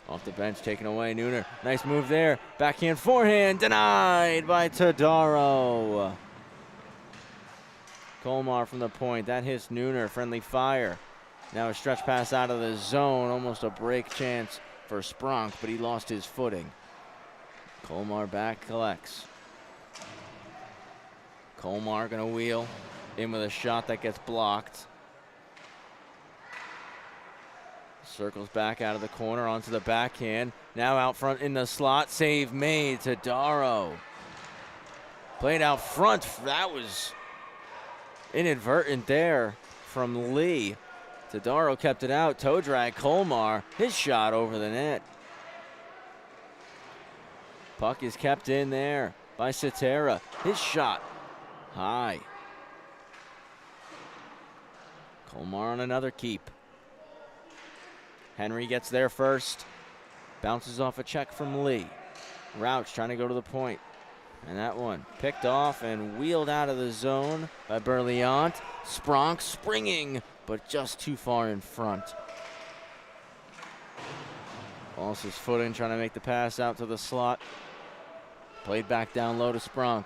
Off the bench, taken away, Nooner. Nice move there. Backhand, forehand, denied by Todaro. Colmar from the point. That hits Nooner. Friendly fire. Now a stretch pass out of the zone. Almost a break chance for Spronk, but he lost his footing. Colmar back, collects. Colmar gonna wheel in with a shot that gets blocked. Circles back out of the corner onto the backhand. Now out front in the slot. Save made to Darrow. Played out front. That was inadvertent there from Lee. Tadaro kept it out. Toe drag. Colmar. His shot over the net. Puck is kept in there by Cetera. His shot high. Colmar on another keep. Henry gets there first. Bounces off a check from Lee. Rauch trying to go to the point. And that one picked off and wheeled out of the zone by Berliant. Spronk springing, but just too far in front. Lost his footing trying to make the pass out to the slot. Played back down low to Spronk.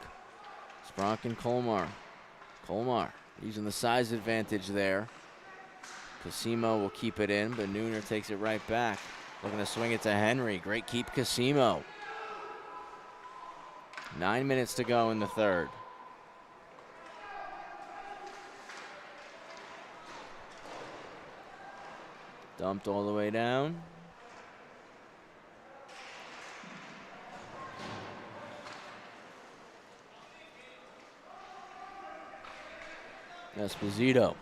Spronk and Colmar. Colmar using the size advantage there. Casimo will keep it in, but Nooner takes it right back. Looking to swing it to Henry. Great keep, Casimo. 9 minutes to go in the third. Dumped all the way down. Esposito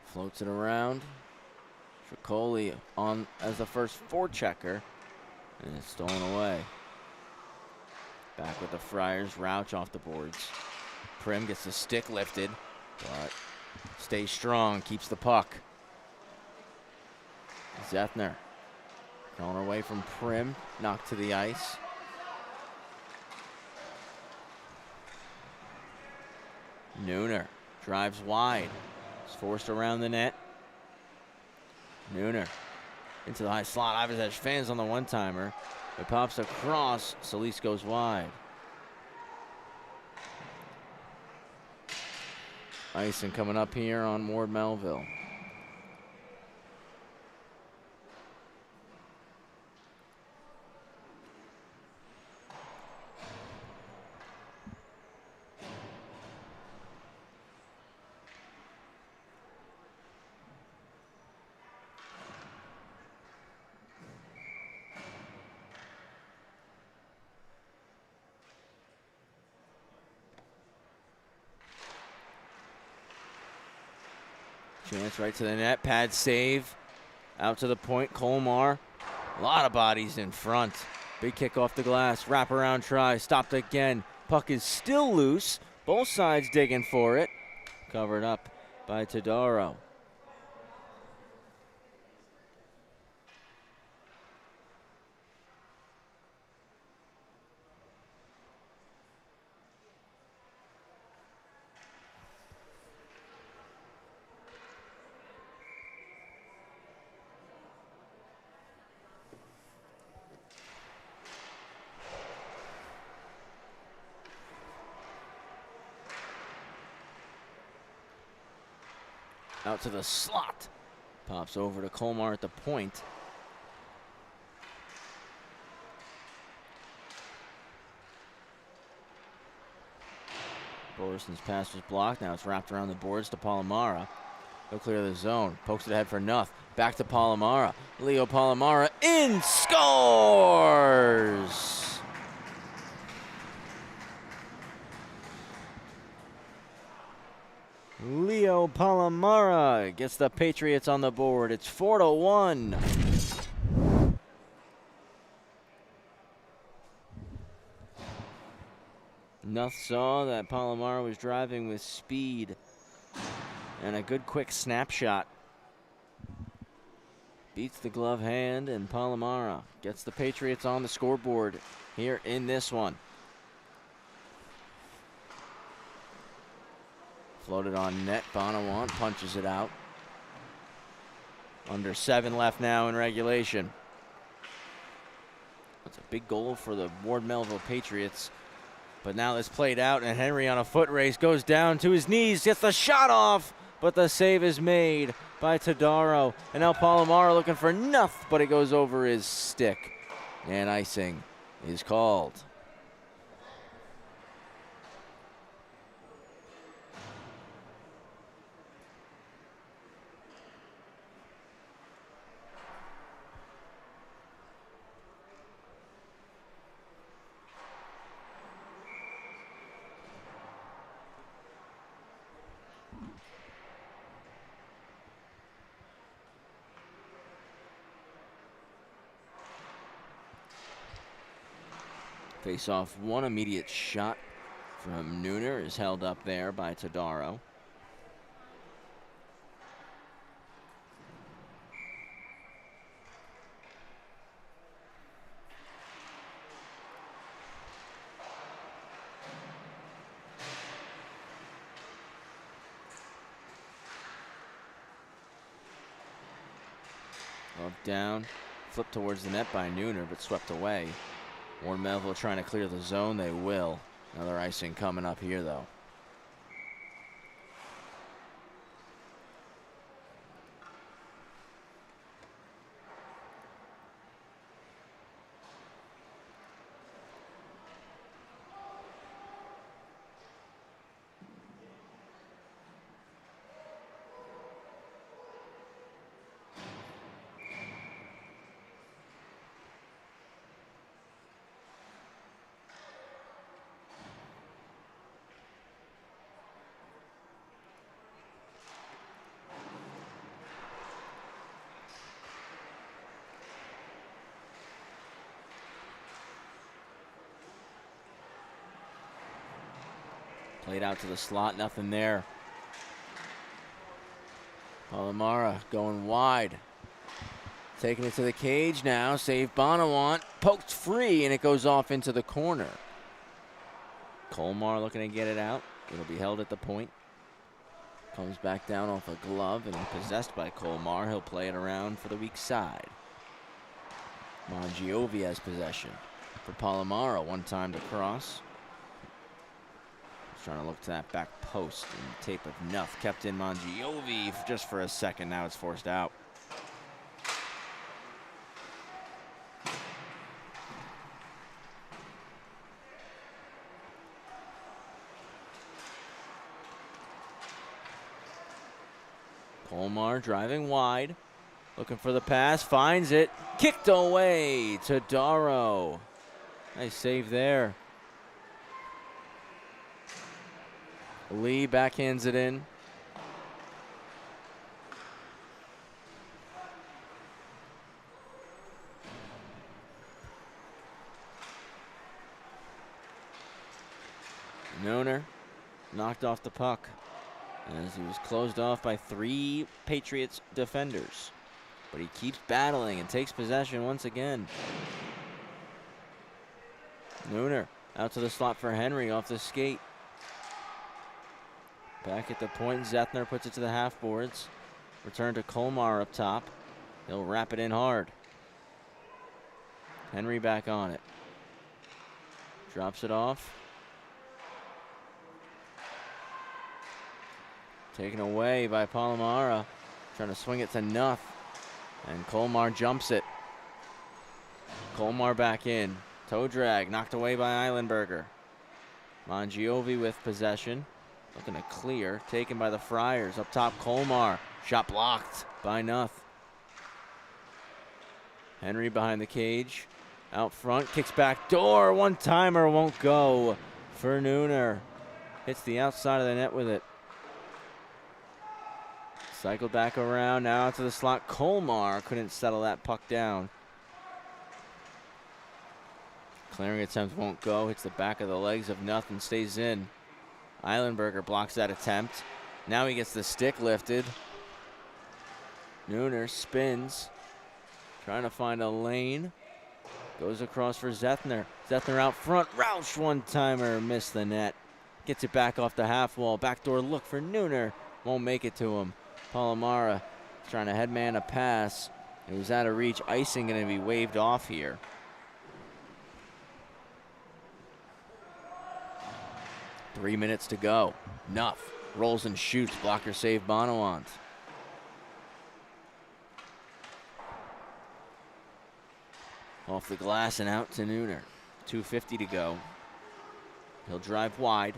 floats it around. Tricoli on as the first forechecker, and it's stolen away. Back with the Friars. Rauch off the boards. Prim gets the stick lifted, but stays strong, keeps the puck. Zethner thrown away from Prim, knocked to the ice. Nooner drives wide. Is forced around the net. Nooner into the high slot. Ivan's fans on the one-timer. It pops across. Solis goes wide. Icing coming up here on Ward Melville. Chance right to the net. Pad save. Out to the point. Colmar. A lot of bodies in front. Big kick off the glass. Wraparound try. Stopped again. Puck is still loose. Both sides digging for it. Covered up by Tadaro. Out to the slot. Pops over to Colmar at the point. Borison's pass was blocked. Now it's wrapped around the boards to Palomara. He'll clear the zone. Pokes it ahead for Nuff. Back to Palomara. Leo Palomara in, scores! Leo Palomara gets the Patriots on the board. It's 4-1. Nuff saw that Palomara was driving with speed and a good quick snapshot. Beats the glove hand, and Palomara gets the Patriots on the scoreboard here in this one. Floated on net. Bonawant punches it out. Under 7 left now in regulation. That's a big goal for the Ward Melville Patriots. But now it's played out, and Henry on a foot race goes down to his knees, gets the shot off, but the save is made by Todaro. And now Palomaro looking for nothing, but it goes over his stick. And icing is called. Face off one, immediate shot from Nooner is held up there by Todaro. Up down, flipped towards the net by Nooner, but swept away. Warren Melville trying to clear the zone. They will. Another icing coming up here, though. Played out to the slot, nothing there. Palomaro going wide. Taking it to the cage now, save Bonawant. Poked free, and it goes off into the corner. Colmar looking to get it out. It'll be held at the point. Comes back down off a glove, and possessed by Colmar. He'll play it around for the weak side. Mongiovi has possession for Palomaro. One time to cross. Trying to look to that back post, and the tape of Nuff kept in Mongiovi just for a second. Now it's forced out. Colmar driving wide, looking for the pass, finds it, kicked away to Todaro. Nice save there. Lee backhands it in. Nooner knocked off the puck as he was closed off by 3 Patriots defenders. But he keeps battling and takes possession once again. Nooner out to the slot for Henry off the skate. Back at the point, Zethner puts it to the half boards. Return to Colmar up top. He'll wrap it in hard. Henry back on it. Drops it off. Taken away by Palomaro. Trying to swing it to Nuff. And Colmar jumps it. Colmar back in. Toe drag knocked away by Eilenberger. Mongiovi with possession. Looking to clear, taken by the Friars. Up top, Colmar. Shot blocked by Nuff. Henry behind the cage. Out front, kicks back door. One-timer won't go for Nooner. Hits the outside of the net with it. Cycled back around, now out to the slot. Colmar couldn't settle that puck down. Clearing attempt won't go. Hits the back of the legs of Nuff and stays in. Eilenberger blocks that attempt. Now he gets the stick lifted. Nooner spins. Trying to find a lane. Goes across for Zethner. Zethner out front. Roush one-timer. Missed the net. Gets it back off the half wall. Backdoor look for Nooner. Won't make it to him. Palomaro trying to headman a pass. It was out of reach. Icing going to be waved off here. Three minutes to go. Nuff rolls and shoots. Blocker save Bonawant. Off the glass and out to Nooner. 2:50 to go. He'll drive wide.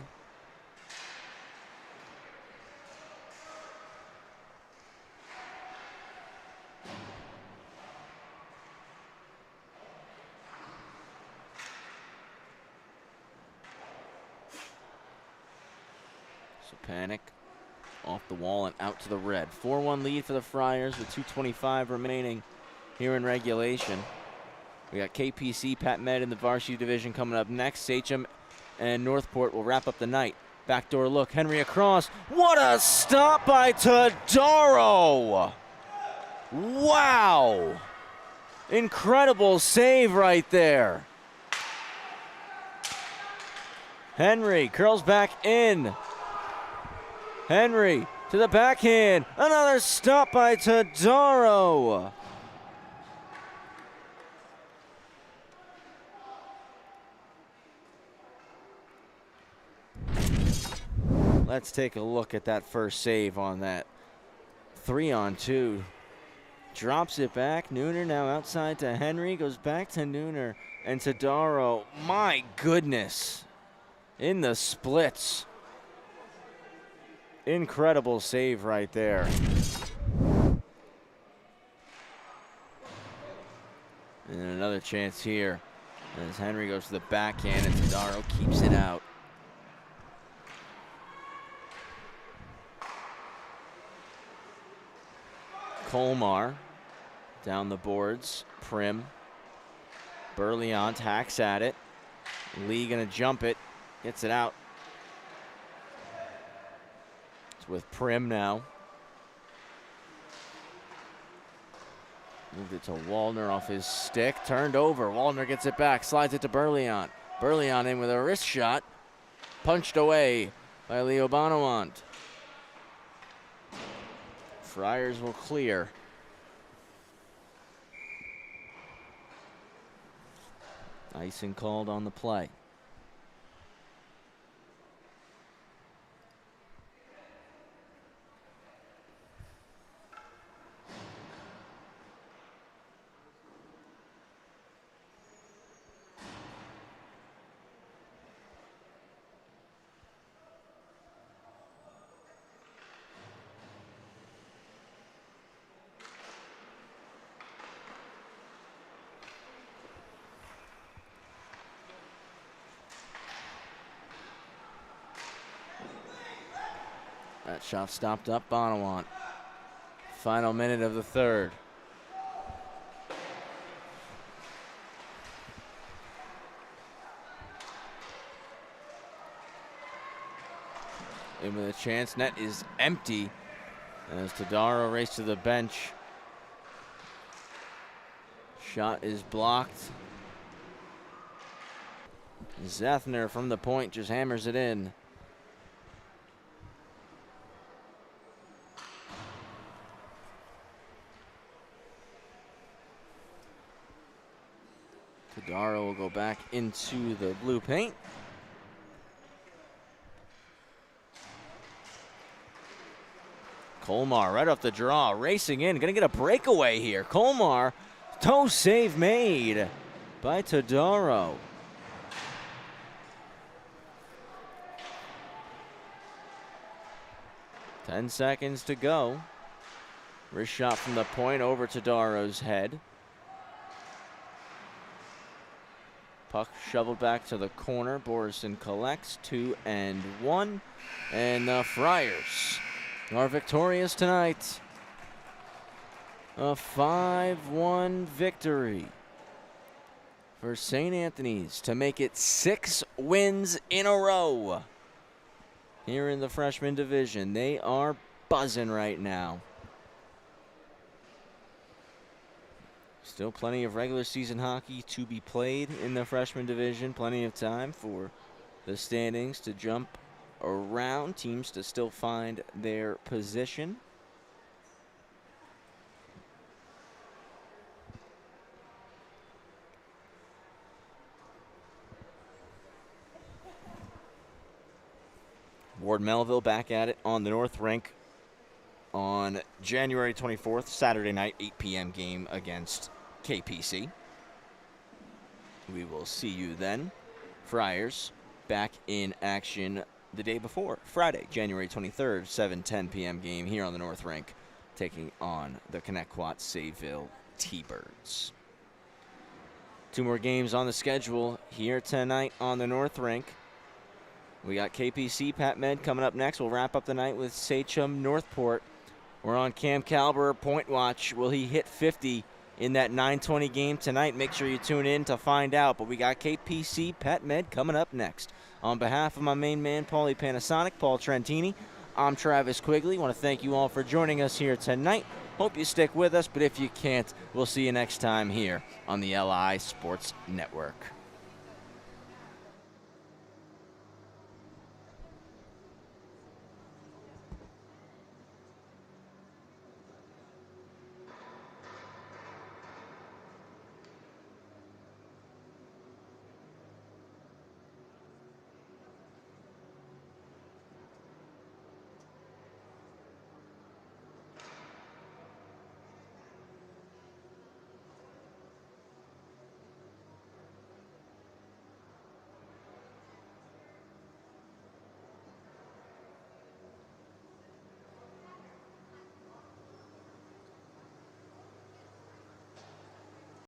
So Panic off the wall and out to the red. 4-1 lead for the Friars with 2:25 remaining here in regulation. We got KPC, Pat Med in the varsity division coming up next. Sachem and Northport will wrap up the night. Backdoor look, Henry across. What a stop by Todaro! Wow! Incredible save right there. Henry curls back in. Henry to the backhand. Another stop by Todaro. Let's take a look at that first save on that 3-on-2. Drops it back. Nooner now outside to Henry. Goes back to Nooner and Todaro. My goodness. In the splits. Incredible save right there. And another chance here as Henry goes to the backhand and Todaro keeps it out. Colmar down the boards. Prim. Burleant hacks at it. Lee gonna jump it. Gets it out. It's with Prim now. Moved it to Wallner off his stick. Turned over. Wallner gets it back. Slides it to Burleant. Burleant in with a wrist shot. Punched away by Leo Bonawant. Friars will clear. Icing called on the play. That shot stopped up Bonawant. Final minute of the third. In with a chance. Net is empty as Todaro races to the bench. Shot is blocked. Zethner from the point just hammers it in. Todaro will go back into the blue paint. Colmar right off the draw, racing in, gonna get a breakaway here. Colmar, toe save made by Todaro. Ten seconds to go. Wrist shot from the point over Todaro's head. Puck shoveled back to the corner. Borison collects 2-1. And the Friars are victorious tonight. A 5-1 victory for St. Anthony's to make it 6 wins in a row here in the freshman division. They are buzzing right now. Still plenty of regular season hockey to be played in the freshman division. Plenty of time for the standings to jump around. Teams to still find their position. Ward Melville back at it on the North Rink on January 24th, Saturday night, 8 p.m. game against KPC. We will see you then. Friars back in action the day before, Friday, January 23rd, 7:10 p.m. game here on the North Rink, taking on the Connecticut Sayville T-Birds. 2 more games on the schedule here tonight on the North Rink. We got KPC Pat Med coming up next. We'll wrap up the night with Sachem Northport. We're on Cam Calber point watch. Will he hit 50 in that 9:20 game tonight? Make sure you tune in to find out. But we got KPC Pat Med coming up next. On behalf of my main man, Paulie Panasonic, Paul Trentini, I'm Travis Quigley. Want to thank you all for joining us here tonight. Hope you stick with us, but if you can't, we'll see you next time here on the LI Sports Network.